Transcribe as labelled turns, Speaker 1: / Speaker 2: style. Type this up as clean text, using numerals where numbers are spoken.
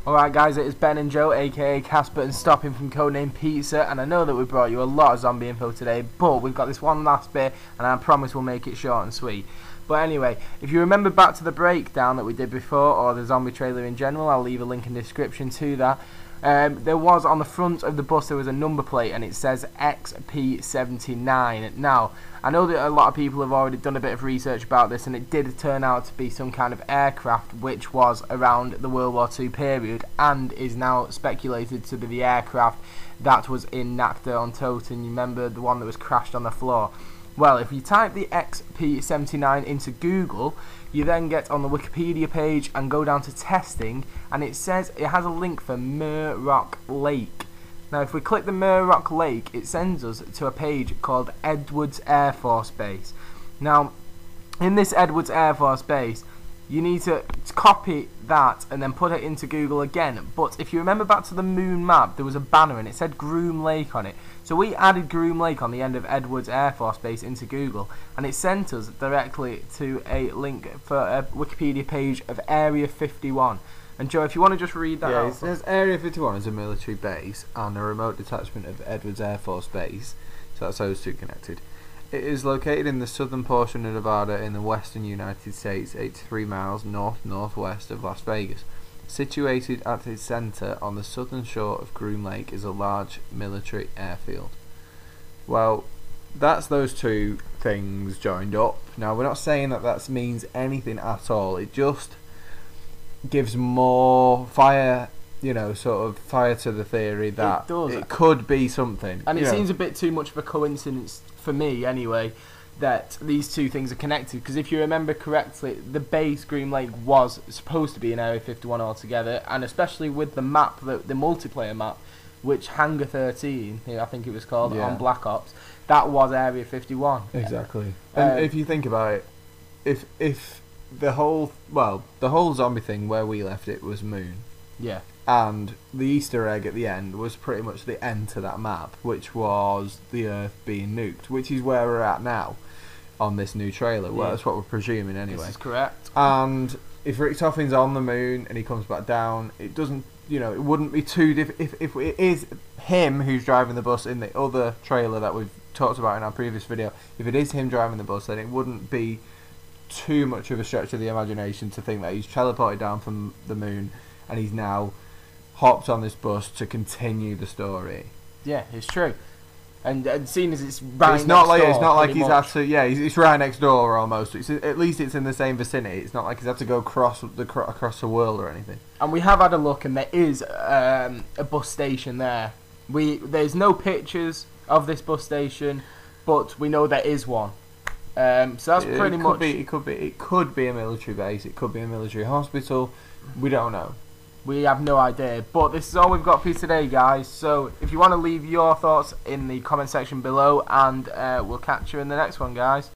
Speaker 1: Alright guys, it is Ben and Joe, aka Casper and Stopping from Codename Pizza, and I know that we brought you a lot of zombie info today, but we've got this one last bit, and I promise we'll make it short and sweet. But anyway, if you remember back to the breakdown that we did before, or the zombie trailer in general, I'll leave a link in the description to that. There was on the front of the bus, there was a number plate and it says XP-79. Now, I know that a lot of people have already done a bit of research about this, and it did turn out to be some kind of aircraft which was around the World War II period and is now speculated to be the aircraft that was in Nakta-on-Toten. You remember the one that was crashed on the floor? Well, if you type the XP-79 into Google, you then get on the Wikipedia page and go down to testing, and it says it has a link for Groom Lake. Now, if we click the Groom Lake, it sends us to a page called Edwards Air Force Base. Now, in this Edwards Air Force Base, you need to copy that and then put it into Google again. But if you remember back to the moon map, there was a banner and it said Groom Lake on it. So we added Groom Lake on the end of Edwards Air Force Base into Google, and it sent us directly to a link for a Wikipedia page of Area 51. And Joe, if you want to just read that out.
Speaker 2: It says Area 51 is a military base and a remote detachment of Edwards Air Force Base. So that's those two connected. It is located in the southern portion of Nevada in the western United States, 83 miles north-northwest of Las Vegas. Situated at its centre on the southern shore of Groom Lake is a large military airfield. Well, that's those two things joined up. Now, we're not saying that means anything at all. It just gives more fire, sort of fire to the theory that it could be something.
Speaker 1: And it seems a bit too much of a coincidence, for me anyway, that these two things are connected. Because if you remember correctly, the base Groom Lake was supposed to be in Area 51 altogether, and especially with the map, the multiplayer map, which Hangar 13, I think it was called, on Black Ops, that was Area 51.
Speaker 2: Exactly. And if you think about it, if the whole zombie thing where we left it was Moon.
Speaker 1: Yeah.
Speaker 2: And the Easter egg at the end was pretty much the end to that map, which was the Earth being nuked, which is where we're at now on this new trailer. Well, that's what we're presuming anyway.
Speaker 1: This is correct.
Speaker 2: And if Richtofen's on the moon and he comes back down, it doesn't, it wouldn't be too if it is him who's driving the bus in the other trailer that we've talked about in our previous video, if it is him driving the bus, then it wouldn't be too much of a stretch of the imagination to think that he's teleported down from the moon and he's now hopped on this bus to continue the story.
Speaker 1: Yeah, it's true. And seeing as it's right
Speaker 2: it's not
Speaker 1: next door,
Speaker 2: it's not like he's had to. Yeah, it's right next door almost. At least it's in the same vicinity. It's not like he's had to go across the world or anything.
Speaker 1: And we have had a look, and there is a bus station there. There's no pictures of this bus station, but we know there is one. So that's pretty much.
Speaker 2: It could be a military base. It could be a military hospital. We don't know.
Speaker 1: We have no idea. But this is all we've got for you today, guys. So if you want to leave your thoughts in the comment section below, and we'll catch you in the next one, guys.